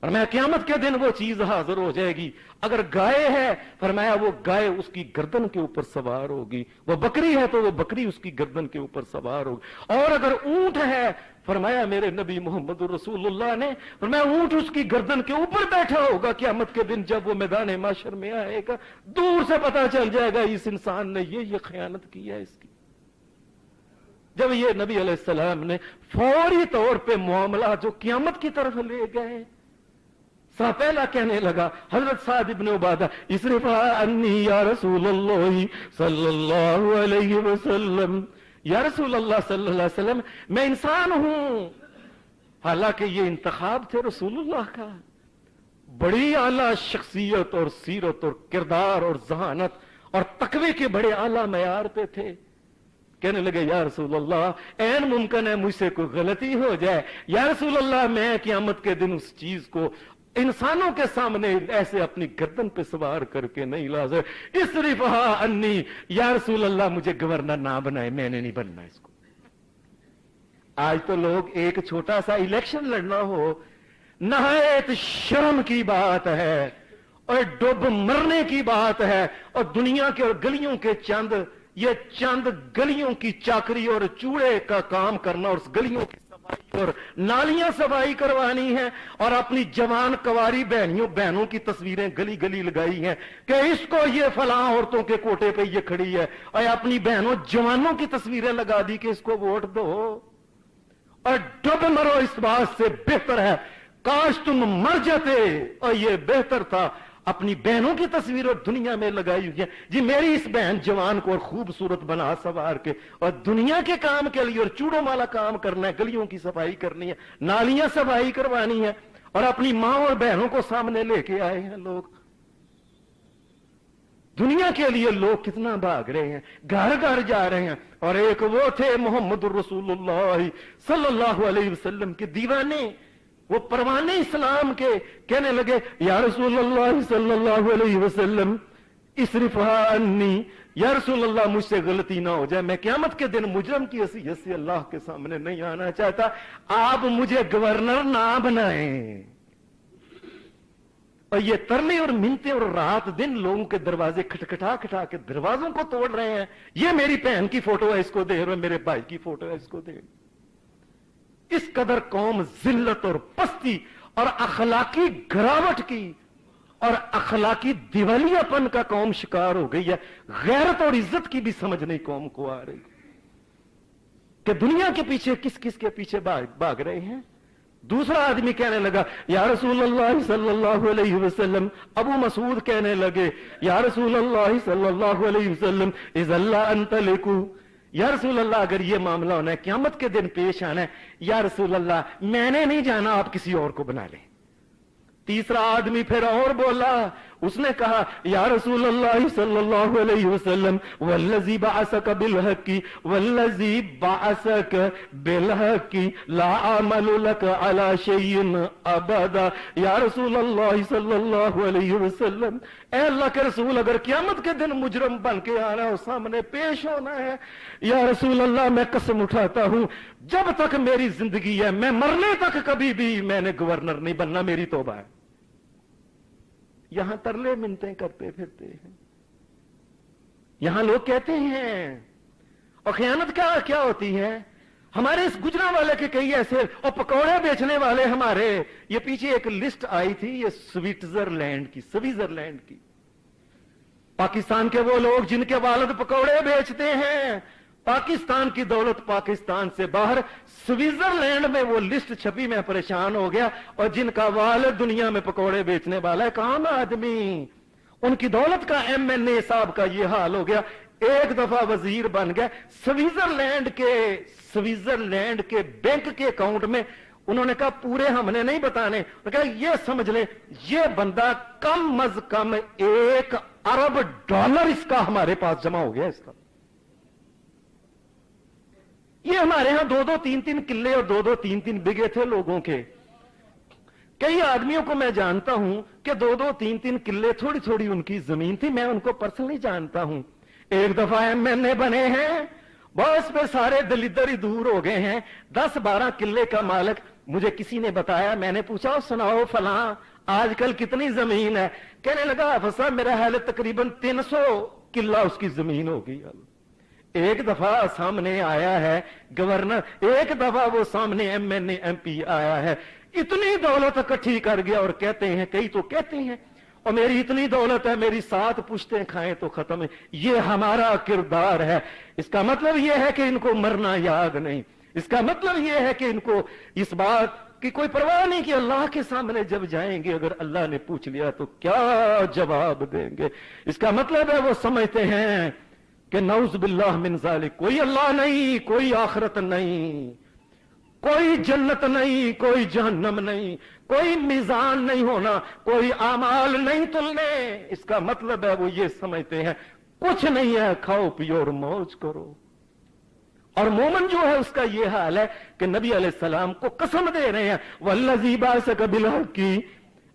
فرمایا قیامت کے دن وہ چیز حاضر ہو جائے گی۔ اگر گائے ہے، فرمایا وہ گائے اس کی گردن کے اوپر سوار ہوگی، وہ بکری ہے تو وہ بکری اس کی گردن کے اوپر سوار ہوگی، اور اگر اونٹ ہے، فرمایا میرے نبی محمد رسول اللہ نے فرمایا اونٹ اس کی گردن کے اوپر بیٹھا ہوگا، قیامت کے دن جب وہ میدان محشر میں آئے گا، دور سے پتا چل جائے گا اس انسان نے یہ خیانت کی ہے اس کی۔ جب یہ نبی علیہ السلام نے فوری طور پہ معاملہ جو قیامت کی طرف لے گئے، پہلا کہنے لگا حضرت سعد ابن عبادہ، اصرف عنی یا رسول اللہ صلی اللہ علیہ وسلم، یا رسول اللہ صلی اللہ علیہ وسلم میں انسان ہوں، حالانکہ یہ انتخاب تھے رسول اللہ کا، بڑی اعلیٰ شخصیت اور سیرت اور کردار اور ذہانت اور تقوی کے بڑے اعلیٰ معیار پہ تھے۔ کہنے لگے یا رسول اللہ عین ممکن ہے مجھ سے کوئی غلطی ہو جائے، یا رسول اللہ میں قیامت کے دن اس چیز کو انسانوں کے سامنے ایسے اپنی گردن پہ سوار کر کے نہیں لا سکتے، اصرفھا عنی، یا رسول اللہ مجھے گورنر نہ بنائے، میں نے نہیں بننا اس کو۔ آج تو لوگ ایک چھوٹا سا الیکشن لڑنا ہو نہایت شرم کی بات ہے اور ڈوب مرنے کی بات ہے، اور دنیا کے اور گلیوں کے چند گلیوں کی چاکری اور چوڑے کا کام کرنا اور گلیوں کی صفائی اور نالیاں صفائی کروانی ہے، اور اپنی جوان کواری بہنوں کی تصویریں گلی گلی لگائی ہیں کہ اس کو یہ فلاں عورتوں کے کوٹے پہ یہ کھڑی ہے، اور اپنی بہنوں جوانوں کی تصویریں لگا دی کہ اس کو ووٹ دو، اور ڈب مرو۔ اس بات سے بہتر ہے کاش تم مر جاتے، اور یہ بہتر تھا اپنی بہنوں کی تصویر اور دنیا میں لگائی ہوئی ہے، جی میری اس بہن جوان کو اور خوبصورت بنا سوار کے، اور دنیا کے کام کے لیے اور چوڑوں والا کام کرنا ہے، گلیوں کی صفائی کرنی ہے، نالیاں صفائی کروانی ہے، اور اپنی ماں اور بہنوں کو سامنے لے کے آئے ہیں لوگ۔ دنیا کے لیے لوگ کتنا بھاگ رہے ہیں، گھر گھر جا رہے ہیں، اور ایک وہ تھے محمد الرسول اللہ صلی اللہ علیہ وسلم کے دیوانے، وہ پروانے اسلام کے، کہنے لگے یا رسول اللہ صلی اللہ علیہ وسلم اصرفھا عنی، یا رسول اللہ مجھ سے غلطی نہ ہو جائے، میں قیامت کے دن مجرم کی حیثیت سے اللہ کے سامنے نہیں آنا چاہتا، آپ مجھے گورنر نہ بنائیں۔ اور یہ ترلے اور منتیں اور رات دن لوگوں کے دروازے کھٹکھٹا کھٹا کے دروازوں کو توڑ رہے ہیں، یہ میری بہن کی فوٹو ہے اس کو دے رہے، میرے بھائی کی فوٹو ہے اس کو دے۔ اس قدر قوم ذلت اور پستی اور اخلاقی گراوٹ کی اور اخلاقی دیوالیہ پن کا قوم شکار ہو گئی ہے، غیرت اور عزت کی بھی سمجھ نہیں قوم کو آ رہی کہ دنیا کے پیچھے کس کس کے پیچھے بھاگ رہے ہیں۔ دوسرا آدمی کہنے لگا یا رسول اللہ صلی اللہ علیہ وسلم، ابو مسعود کہنے لگے یا رسول اللہ صلی اللہ علیہ وسلم اذا لا انطلقوا، یا رسول اللہ اگر یہ معاملہ ہونا ہے قیامت کے دن پیش آنا ہے، یا رسول اللہ میں نے نہیں جانا، آپ کسی اور کو بنا لیں۔ تیسرا آدمی پھر اور بولا، اس نے کہا یا رسول اللہ صلی اللہ علیہ وسلم والذی بعثک بالحق والذی بعثک بالحق لا اعمل لک علی شیء ابدا، یا رسول اللہ صلی اللہ علیہ وسلم، اے اللہ کے رسول اگر قیامت کے دن مجرم بن کے آنا ہو، سامنے پیش ہونا ہے، یا رسول اللہ میں قسم اٹھاتا ہوں جب تک میری زندگی ہے میں مرنے تک کبھی بھی میں نے گورنر نہیں بننا، میری توبہ ہے۔ یہاں ترلے منتیں کرتے پھرتے ہیں، یہاں لوگ کہتے ہیں، اور خیانت کیا ہوتی ہے؟ ہمارے اس گجرا والے کے کئی ایسے، اور پکوڑے بیچنے والے ہمارے، یہ پیچھے ایک لسٹ آئی تھی یہ سوئٹزرلینڈ کی، पाकिस्तान के वो लोग जिनके वालिद पकौड़े बेचते हैं, पाकिस्तान की दौलत पाकिस्तान से बाहर, स्विट्जरलैंड में वो लिस्ट छपी, मैं परेशान हो गया। और जिनका वालिद दुनिया में पकौड़े बेचने वाला है, काम आदमी, उनकी दौलत का एमएनए साहब का ये हाल हो गया। एक दफा वजीर बन गया, स्विट्जरलैंड के बैंक के अकाउंट में उन्होंने कहा पूरे हमने नहीं बताने, कहा ये समझ ले ये बंदा कम अज कम $1 अरब इसका हमारे पास जमा हो गया। इसका ये हमारे यहां 2-2, 3-3 किले और 2-2, 3-3 बिघे थे लोगों के। कई आदमियों को मैं जानता हूं कि 2-2, 3-3 किले थोड़ी थोड़ी उनकी जमीन थी, मैं उनको पर्सनली जानता हूं। एक दफा एमएनए बने हैं, बस पे सारे दलिदर ही दूर हो गए हैं। 10-12 किले का मालिक मुझे किसी ने बताया, मैंने पूछा सुनाओ फलां आजकल कितनी जमीन है? कहने लगा हाफिज साहब मेरा हाल तकरीबन 300 किला उसकी जमीन होगी। एक दफा सामने आया है गवर्नर, एक दफा वो सामने एमएनए एमपी आया है, इतनी दौलत इकट्ठी कर गया और कहते हैं, कई तो कहते हैं और मेरी इतनी दौलत है मेरी 7 पुश्तें खाएं तो खत्म है। ये हमारा किरदार है। इसका मतलब यह है कि इनको मरना याद नहीं, इसका मतलब यह है कि इनको इस बात की कोई परवाह नहीं कि अल्लाह के सामने जब जाएंगे अगर अल्लाह ने पूछ लिया तो क्या जवाब देंगे। इसका मतलब है वो समझते हैं कि नऊज़ बिल्लाह मिन ज़ालिक, कोई अल्लाह नहीं, कोई आखिरत नहीं, कोई जन्नत नहीं, कोई जहन्नम नहीं, कोई मीजान नहीं होना, कोई आमाल नहीं तुलने। इसका मतलब है वो ये समझते हैं कुछ नहीं है, खाओ पियो और मौज करो। और मोमन जो है उसका ये हाल है कि नबी अलैहिस्सलाम को कसम दे रहे हैं, वल्लज़ी बाअसक बिल की,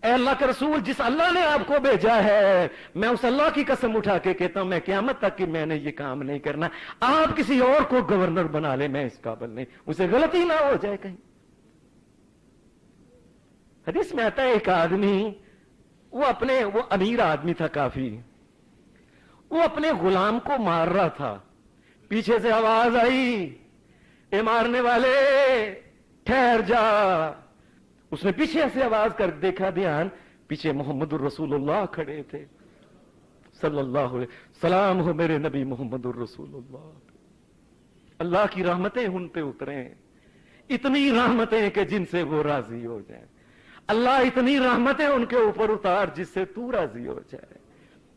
अल्लाह के रसूल जिस अल्लाह ने आपको भेजा है, मैं उस अल्लाह की कसम उठा के कहता हूं मैं क़यामत तक कि मैंने ये काम नहीं करना। आप किसी और को गवर्नर बना ले, मैं इस काबिल नहीं, उसे गलती ना हो जाए कहीं। हदीस में आता है एक आदमी, वो अमीर आदमी था काफी, वो अपने गुलाम को मार रहा था। पीछे से आवाज आई, ए मारने वाले ठहर जा। उसने पीछे से आवाज कर देखा, ध्यान, पीछे मोहम्मदुर रसूलुल्लाह खड़े थे सल्लल्लाहु अलैहि सलाम हो मेरे नबी मोहम्मदुर रसूलुल्लाह। अल्लाह की रहमतें उन पे उतरे, इतनी रहमतें कि जिनसे वो राजी हो जाए। अल्लाह इतनी रहमतें उनके ऊपर उतार जिससे तू राजी हो जाए।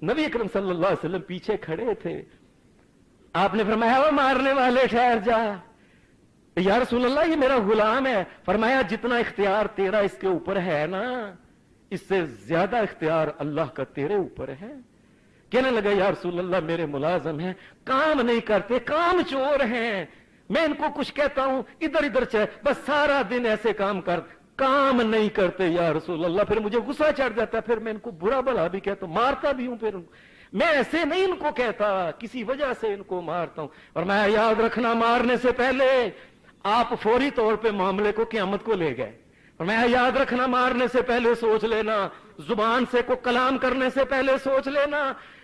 नबी अकरम सल्लल्लाहु अलैहि वसल्लम पीछे खड़े थे। आपने फरमाया वो मारने वाले ठहर जा। या रसूल अल्लाह ये मेरा गुलाम है। फरमाया जितना इख्तियार तेरा इसके ऊपर है ना, इससे ज्यादा इख्तियार अल्लाह का तेरे ऊपर है। कहने लगा या रसूल अल्लाह मेरे मुलाजम हैं, काम नहीं करते, काम चोर हैं, मैं इनको कुछ कहता हूं इधर इधर चल, बस सारा दिन ऐसे काम नहीं करते या रसूल अल्लाह। फिर मुझे गुस्सा चढ़ जाता है, फिर मैं इनको बुरा भला भी कहता हूं, मारता भी हूं। फिर मैं ऐसे नहीं इनको कहता, किसी वजह से इनको मारता हूं। और मैं याद रखना मारने से पहले आप फौरी तौर पे मामले को क़यामत को ले गए। और मैं याद रखना मारने से पहले सोच लेना, जुबान से को कलाम करने से पहले सोच लेना,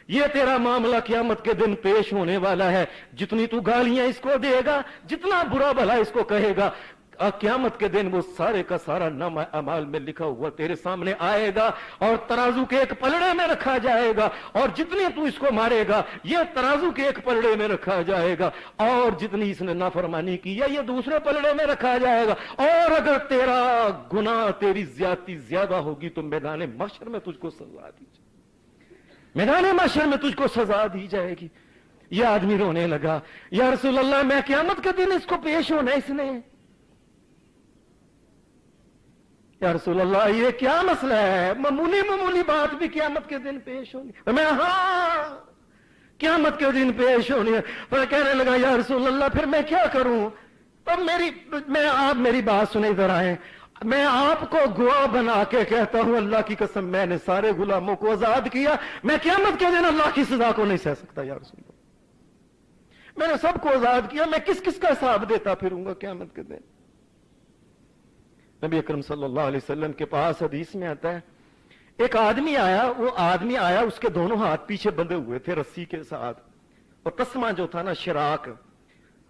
ये तेरा मामला क़यामत के दिन पेश होने वाला है। जितनी तू गालियां इसको देगा, जितना बुरा भला इसको कहेगा, क़यामत के दिन वो सारे का सारा नाम अमाल में लिखा हुआ तेरे सामने आएगा और तराजू के एक पलड़े में रखा जाएगा। और जितनी तू इसको मारेगा ये तराजू के एक पलड़े में रखा जाएगा, और जितनी इसने नाफरमानी की है ये दूसरे पलड़े में रखा जाएगा। और अगर तेरा गुनाह तेरी ज्यादती ज्यादा होगी तो मैदान महशर में तुझको सजा दी जाएगी, मैदान महशर में तुझको सजा दी जाएगी। यह आदमी रोने लगा, या रसूल अल्लाह मैं क़यामत के दिन इसको पेश होना इसने। या रसूल अल्लाह ये क्या मसला है, मामूली बात भी क़यामत के दिन पेश होनी। मैं हाँ क़यामत के दिन पेश होनी है। पर कहने लगा या रसूल अल्लाह फिर मैं क्या करूं? तो आप मेरी बात सुने, इधर आए। मैं आपको गवाह बना के कहता हूं अल्लाह की कसम मैंने सारे गुलामों को आजाद किया, मैं क़यामत के दिन अल्लाह की सजा को नहीं सह सकता। या रसूल अल्लाह मैंने सबको आजाद किया, मैं किस किस का हिसाब देता फिरूंगा क़यामत के दिन। नबी अकरम सल्लल्लाहु अलैहि वसल्लम के पास हदीस में आता है एक आदमी आया, वो आदमी आया उसके दोनों हाथ पीछे बंधे हुए थे रस्सी के साथ, और तस्मा जो था ना शिराक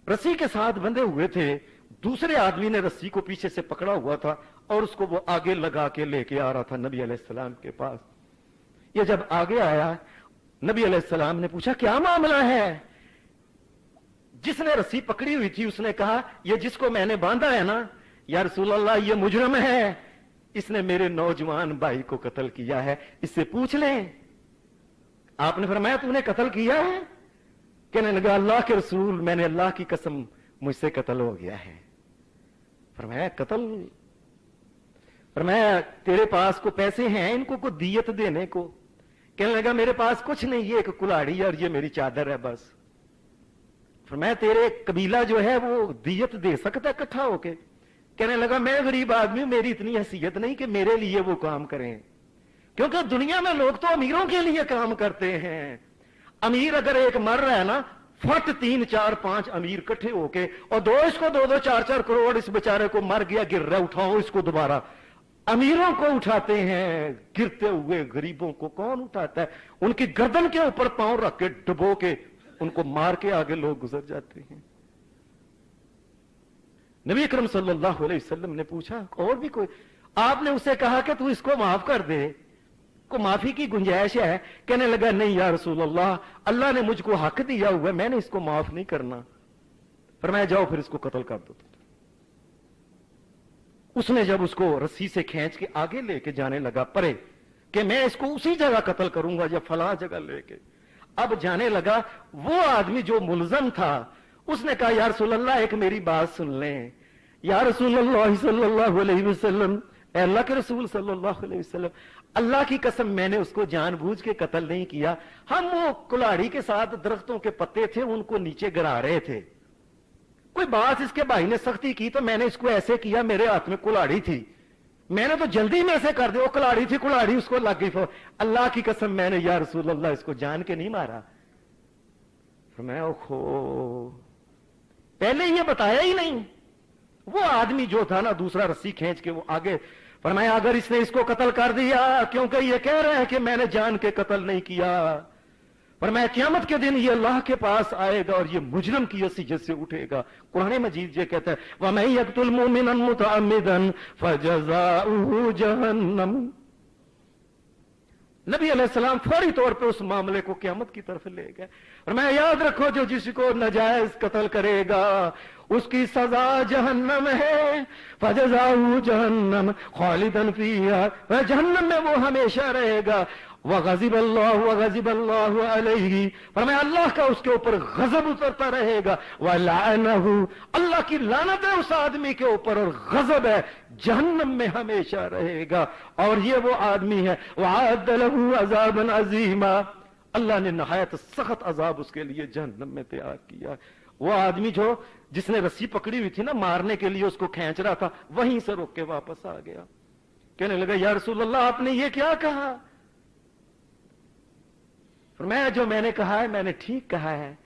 रस्सी के साथ बंधे हुए थे। दूसरे आदमी ने रस्सी को पीछे से पकड़ा हुआ था और उसको वो आगे लगा के लेके आ रहा था नबी अलैहिस्सलाम के पास। ये जब आगे आया नबी अलैहिस्सलाम ने पूछा क्या मामला है? जिसने रस्सी पकड़ी हुई थी उसने कहा ये जिसको मैंने बांधा है ना, या रसूल अल्लाह ये मुजरम है, इसने मेरे नौजवान भाई को कत्ल किया है, इससे पूछ लें। आपने फरमाया तूने कत्ल किया है? कहने लगा अल्लाह के रसूल मैंने अल्लाह की कसम मुझसे कत्ल हो गया है। फरमाया कत्ल? फरमाया तेरे पास को पैसे हैं इनको को दियत देने को? कहने लगा मेरे पास कुछ नहीं, ये एक कुल्हाड़ी और ये मेरी चादर है बस। फरमाया तेरे कबीला जो है वो दियत दे सकता इकट्ठा होके? कहने लगा मैं गरीब आदमी, मेरी इतनी हैसियत नहीं कि मेरे लिए वो काम करें, क्योंकि दुनिया में लोग तो अमीरों के लिए काम करते हैं। अमीर अगर एक मर रहा है ना, फट 3 4 5 अमीर इकट्ठे होके और दो इसको 2 4 4 करोड़ इस बेचारे को मर गया गिर रहा, उठाओ इसको दोबारा। अमीरों को उठाते हैं, गिरते हुए गरीबों को कौन उठाता है? उनकी गर्दन के ऊपर पांव रख के डुबो के उनको मार के आगे लोग गुजर जाते हैं। नबी अकरम सल्लल्लाहु अलैहि वसल्लम ने पूछा और भी कोई? आपने उसे कहा कि तू इसको माफ कर दे, को माफी की गुंजाइश है? कहने लगा नहीं या रसूल अल्लाह, अल्लाह ने मुझको हक दिया हुआ है, मैंने इसको माफ नहीं करना। फरमाया जाओ फिर इसको कत्ल कर दो। उसने जब उसको रस्सी से खींच के आगे लेके जाने लगा परे कि मैं इसको उसी जगह कत्ल करूंगा या फला जगह लेके, अब जाने लगा, वो आदमी जो मुलजम था उसने कहा या रसूल अल्लाह एक मेरी बात सुन लें। या रसूल अल्लाह सल्लल्लाहु अलैहि वसल्लम, अल्लाह के रसूल सल्लल्लाहु अलैहि वसल्लम, अल्लाह की कसम मैंने उसको जानबूझ के कत्ल नहीं किया। हम वो कुल्हाड़ी के साथ दरख्तों के पत्ते थे उनको नीचे गिरा रहे थे, कोई बात इसके भाई ने सख्ती की तो मैंने इसको ऐसे किया, मेरे हाथ में कुल्हाड़ी थी, मैंने तो जल्दी में ऐसे कर दिया, वो कुल्हाड़ी थी, कुल्हाड़ी उसको लग गई। अल्लाह की कसम मैंने या रसूल अल्लाह इसको जान के नहीं मारा। मैं ओहो, पहले ये बताया ही नहीं। वो आदमी जो था ना दूसरा रस्सी खींच के वो आगे, फरमाया अगर इसने इसको कत्ल कर दिया, क्योंकि ये कह रहे हैं कि मैंने जान के कत्ल नहीं किया, फरमाया क़यामत के दिन ये अल्लाह के पास आएगा और ये मुजरम की हैसियत से उठेगा। कुरान मजीद ये कहता है वमन यक़्तुल मुमिनन मुतअम्मिदन फजज़ाउहु जहन्नम। नबी अलैहिस्सलाम फौरी तौर पे उस मामले को क़यामत की तरफ ले गए और मैं याद रखो जो जिसको नाजायज कत्ल करेगा उसकी सजा जहन्नम है। फजज़ाउहु जहन्नम खालिदन फीहा, वह जहन्नम में वो हमेशा रहेगा। वग़ज़िबल्लाहु अलैहि, फरमाया अल्लाह का उसके ऊपर गजब उतरता रहेगा। वलअनहु, अल्लाह की लानत है उस आदमी के ऊपर और गजब है, जहन्नम में हमेशा रहेगा। और ये वो आदमी है वअद्द लहु अज़ाबन अज़ीमा, अल्लाह ने नहायत सख्त अजाब उसके लिए जहन्नम में तैयार किया। वो आदमी जो जिसने रस्सी पकड़ी हुई थी ना मारने के लिए उसको खींच रहा था, वहीं से रोक के वापस आ गया। कहने लगा या रसूल अल्लाह आपने ये क्या कहा? फरमाया जो मैंने कहा है मैंने ठीक कहा है।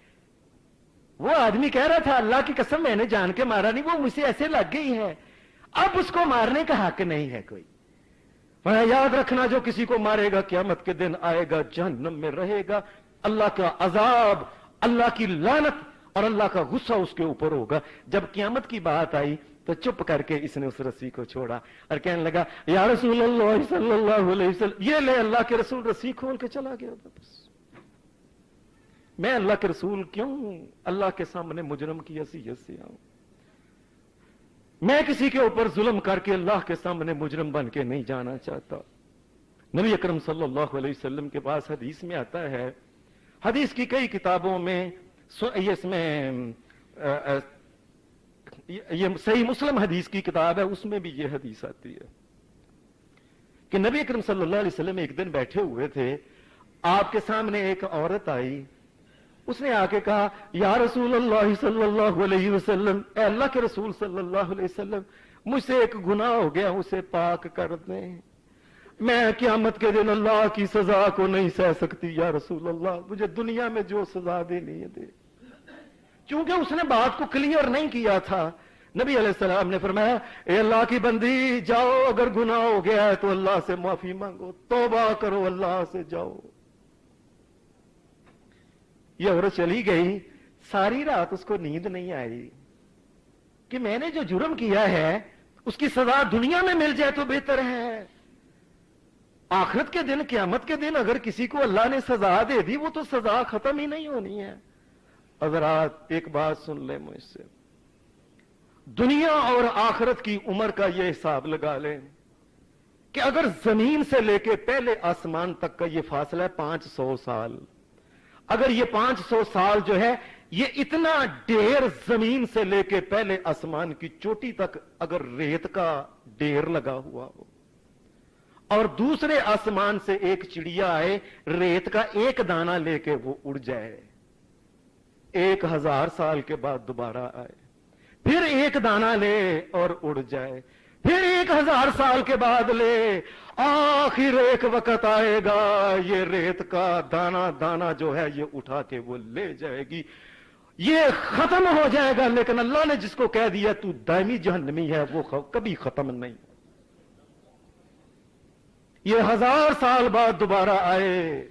वो आदमी कह रहा था अल्लाह की कसम मैंने जान के मारा नहीं, वो मुझसे ऐसे लग गई है, अब उसको मारने का हक नहीं है कोई। फरमाया याद रखना जो किसी को मारेगा क़यामत के दिन आएगा जहन्नम में रहेगा, अल्लाह का अजाब, अल्लाह की लानत और अल्लाह का गुस्सा उसके ऊपर होगा। जब क़यामत की बात आई तो चुप करके इसने उस रस्सी को छोड़ा और कहने लगा या रसूल अल्लाह सल्लल्लाहु अलैहि वसल्लम, ये ले अल्लाह के रसूल रस्सी खोल के चला गया वापस। मैं अल्लाह के रसूल क्यों अल्लाह के सामने मुजरम की हैसियत से आऊं? मैं किसी के ऊपर जुल्म करके अल्लाह के सामने मुजरम बन के नहीं जाना चाहता। नबी अकरम सल्लल्लाहु अलैहि वसल्लम के पास हदीस में आता है, हदीस की कई किताबों में इसमें ये सही मुस्लिम हदीस की किताब है, उसमें भी ये हदीस आती है कि नबी अकरम सल्लल्लाहु अलैहि वसल्लम एक दिन बैठे हुए थे, आपके सामने एक औरत आई, उसने आके कहा या रसूल अल्लाह सल्लल्लाहु अलैहि वसल्लम, अल्लाह के रसूल सल्लल्लाहु अलैहि वसल्लम मुझसे एक गुनाह हो गया, उसे पाक कर दें, मैं क़यामत के दिन अल्लाह की सजा को नहीं सह सकती या रसूल अल्लाह, मुझे दुनिया में जो सजा देनी है दे। क्योंकि उसने बात को क्लियर नहीं किया था। नबी अलैहिस्सलाम ने फरमाया ए अल्लाह की बंदी जाओ, अगर गुनाह हो गया है तो अल्लाह से माफी मांगो, तौबा करो, अल्लाह से जाओ। ये औरत चली गई, सारी रात उसको नींद नहीं आई कि मैंने जो जुर्म किया है उसकी सजा दुनिया में मिल जाए तो बेहतर है। आखिरत के दिन, क़यामत के दिन अगर किसी को अल्लाह ने सजा दे दी, वो तो सजा खत्म ही नहीं होनी है। हज़रात एक बात सुन ले मुझसे, दुनिया और आखिरत की उम्र का ये हिसाब लगा लें कि अगर जमीन से लेके पहले आसमान तक का ये फासला है 500 साल, अगर ये 500 साल जो है ये इतना ढेर जमीन से लेके पहले आसमान की चोटी तक अगर रेत का ढेर लगा हुआ हो और दूसरे आसमान से एक चिड़िया आए रेत का एक दाना लेके वो उड़ जाए, 1000 साल के बाद दोबारा आए, फिर एक दाना ले और उड़ जाए, फिर 1000 साल के बाद ले, आखिर एक वक्त आएगा ये रेत का दाना दाना जो है ये उठा के वो ले जाएगी, ये खत्म हो जाएगा। लेकिन अल्लाह ने जिसको कह दिया तू दायमी जहन्नमी है, वो कभी खत्म नहीं। ये 1000 साल बाद दोबारा आए,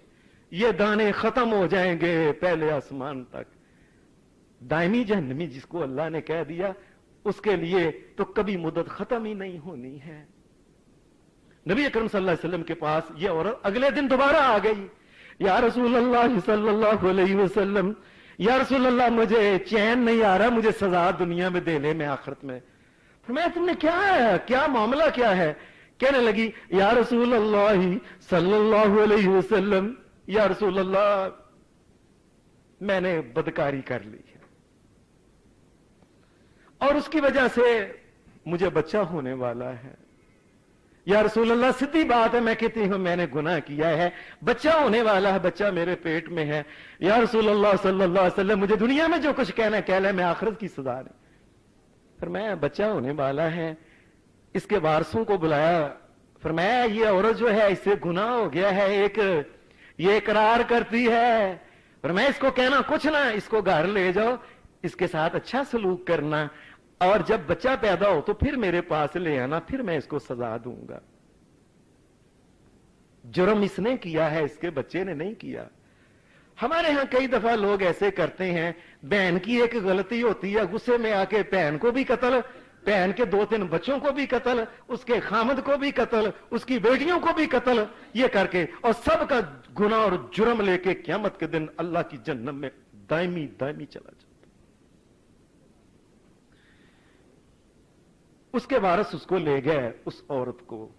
ये दाने खत्म हो जाएंगे पहले आसमान तक। दायमी जहन्नमी जिसको अल्लाह ने कह दिया उसके लिए तो कभी मुद्दत खत्म ही नहीं होनी है। नबी अकरम सल्लल्लाहु अलैहि वसल्लम के पास ये औरत अगले दिन दोबारा आ गई, या रसूल अल्लाह सल्लल्लाहु अलैहि वसल्लम, या रसूल अल्लाह मुझे चैन नहीं आ रहा, मुझे सजा दुनिया में दे ले, मैं आखिरत में। फरमाया तुमने क्या है, क्या मामला क्या है? कहने लगी या रसूल अल्लाह सल्लल्लाहु अलैहि वसल्लम, या रसूल अल्लाह मैंने बदकारी कर ली है और उसकी वजह से मुझे बच्चा होने वाला है। या रसूल अल्लाह सीधी बात है, मैं कहती हूं मैंने गुनाह किया है, बच्चा होने वाला है, बच्चा मेरे पेट में है। या रसूल अल्लाह सल्लल्लाहु अलैहि वसल्लम मुझे दुनिया में जो कुछ कहना कह ले, मैं आखिरत की सजा नहीं। फिर मैं बच्चा होने वाला है, इसके वारसों को बुलाया, फरमाया ये औरत जो है इससे गुनाह हो गया है, एक ये इकरार करती है, पर मैं इसको कहना कुछ ना, इसको घर ले जाओ, इसके साथ अच्छा सलूक करना और जब बच्चा पैदा हो तो फिर मेरे पास ले आना, फिर मैं इसको सजा दूंगा। जुर्म इसने किया है, इसके बच्चे ने नहीं किया। हमारे यहां कई दफा लोग ऐसे करते हैं, बहन की एक गलती होती है, गुस्से में आके बहन को भी कत्ल, बहन के 2-3 बच्चों को भी कत्ल, उसके खामद को भी कत्ल, उसकी बेटियों को भी कत्ल, ये करके और सबका गुनाह और जुर्म लेके क़यामत के दिन अल्लाह की जन्नत में दायमी दायमी चला जाता। उसके वारस उसको ले गए, उस औरत को,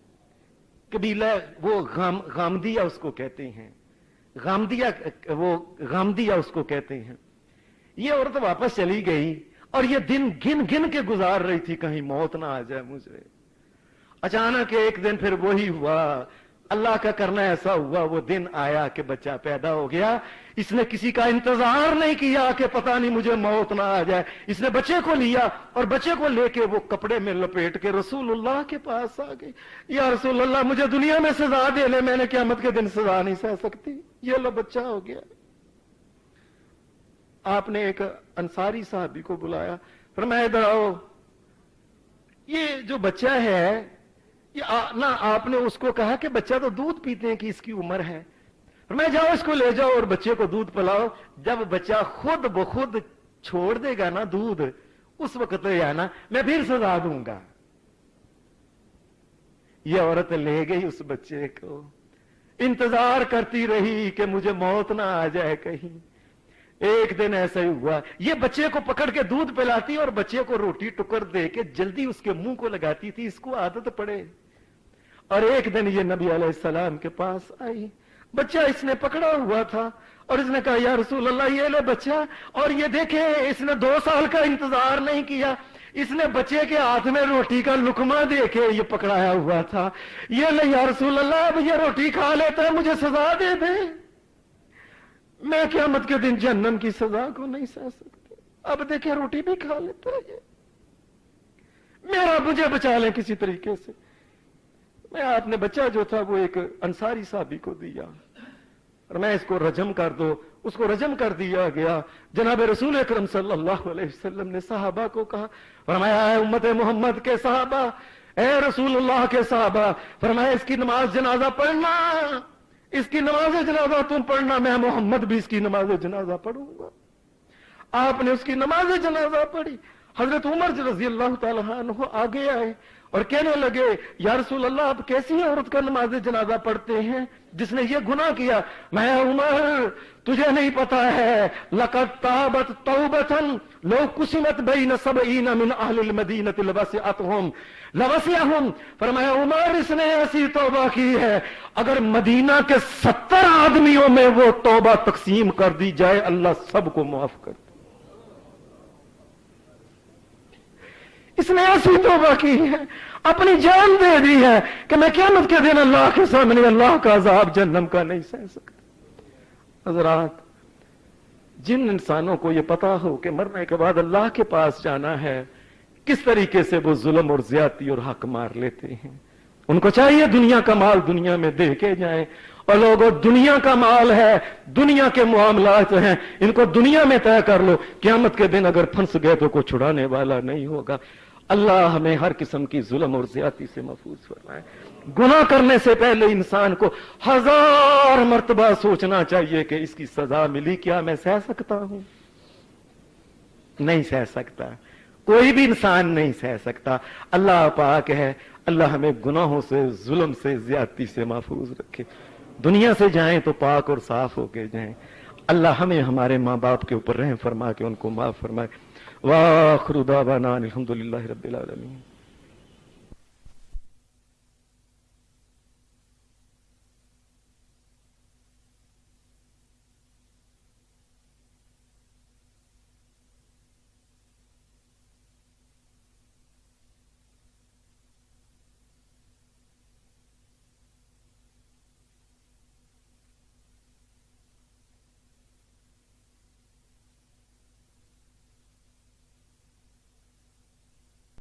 कबीला वो गामदिया उसको कहते हैं, गामदिया उसको कहते हैं। ये औरत वापस चली गई और ये दिन गिन गिन के गुजार रही थी कहीं मौत ना आ जाए मुझे। अचानक एक दिन फिर वही हुआ, अल्लाह का करना ऐसा हुआ, वो दिन आया कि बच्चा पैदा हो गया। इसने किसी का इंतजार नहीं किया कि पता नहीं मुझे मौत ना आ जाए, इसने बच्चे को लिया और बच्चे को लेके वो कपड़े में लपेट के रसूलुल्लाह के पास आ गई। या रसूलुल्लाह मुझे दुनिया में सजा दे ले, मैंने क़यामत के दिन सजा नहीं सह सकती, ये लो बच्चा हो गया। आपने एक अंसारी साहबी को बुलाया, फरमाया इधर आओ, ये जो बच्चा है ये ना आपने उसको कहा कि बच्चा तो दूध पीते हैं कि इसकी उम्र है, फरमाया जाओ इसको ले जाओ और बच्चे को दूध पिलाओ, जब बच्चा खुद ब खुद छोड़ देगा ना दूध, उस वक्त ले आना, मैं फिर सजा दूंगा। ये औरत ले गई उस बच्चे को, इंतजार करती रही कि मुझे मौत ना आ जाए कहीं। एक दिन ऐसा ही हुआ, ये बच्चे को पकड़ के दूध पिलाती और बच्चे को रोटी टुकर दे के जल्दी उसके मुंह को लगाती थी, इसको आदत पड़े। और एक दिन ये नबी अलैहिस्सलाम के पास आई, बच्चा इसने पकड़ा हुआ था और इसने कहा या रसूल अल्लाह ये ले बच्चा, और ये देखे इसने 2 साल का इंतजार नहीं किया, इसने बच्चे के हाथ में रोटी का लुकमा देके ये पकड़ाया हुआ था, ये ले या रसूल अल्लाह अब ये रोटी खा लेता है, मुझे सजा दे दे, मैं क़यामत के दिन जहन्नम की सजा को नहीं सह सकती, अब देखे रोटी भी खा लेता है ये, मुझे बचा लें किसी तरीके से। मैं आपने बच्चा जो था वो एक अंसारी साहबी को दिया और मैं इसको रजम कर दो, उसको रजम कर दिया गया। जनाब रसूल अकरम सल्लल्लाहु अलैहि वसल्लम ने सहाबा को कहा, फरमाया उम्मत मोहम्मद के सहाबा, ए रसूलुल्लाह के सहाबा, फरमाया इसकी नमाज जनाजा पढ़ना, इसकी नमाज जनाजा तुम पढ़ना, मैं मोहम्मद भी इसकी नमाज जनाजा पढ़ूंगा। आपने उसकी नमाज जनाजा पढ़ी। हजरत उमर रजी अल्लाह तआला अन्हु आगे आए اور کہنے لگے یا رسول اللہ آپ کیسی عورت کا نماز جنازہ پڑھتے ہیں جس نے یہ گناہ کیا؟ میں عمر تجھے نہیں پتا ہے لقد تابت توبۃ لو قسمت بین سبعین من اہل المدینۃ لوسعہم، فرمایا عمر اس نے ایسی توبہ کی ہے اگر مدینہ کے 70 آدمیوں میں وہ توبہ تقسیم کر دی جائے اللہ سب کو معاف کر دے۔ اس نے ایسی توبہ کی ہے، اپنی جان دے دی ہے کہ میں قیامت کے دن اللہ کے سامنے اللہ کا عذاب جہنم کا نہیں سہ سکتا۔ حضرات، جن انسانوں کو یہ پتا ہو کہ مرنے کے بعد اللہ کے پاس جانا ہے، کس طریقے سے وہ ظلم اور زیادتی اور حق مار لیتے ہیں، ان کو چاہیے دنیا کا مال دنیا میں دے کے جائیں۔ اور لوگوں، دنیا کا مال ہے، دنیا کے معاملات ہیں، ان کو دنیا میں طے کر لو، قیامت کے دن اگر پھنس گئے تو کوئی چھڑانے والا نہیں ہوگا۔ اللہ ہمیں ہر قسم کی ظلم اور زیادتی سے محفوظ فرمائے۔ گناہ کرنے سے پہلے انسان کو 1000 مرتبہ سوچنا چاہیے کہ اس کی سزا ملی، کیا میں سہ سکتا ہوں؟ نہیں سہ سکتا، کوئی بھی انسان نہیں سہ سکتا۔ اللہ پاک ہے، اللہ ہمیں گناہوں سے، ظلم سے، زیادتی سے محفوظ رکھے۔ دنیا سے جائیں تو پاک اور صاف ہو کے جائیں۔ اللہ ہمیں ہمارے ماں باپ کے اوپر رحم فرما کے ان کو معاف فرمائے۔ وآخر دعوانا الحمدللہ رب العالمین۔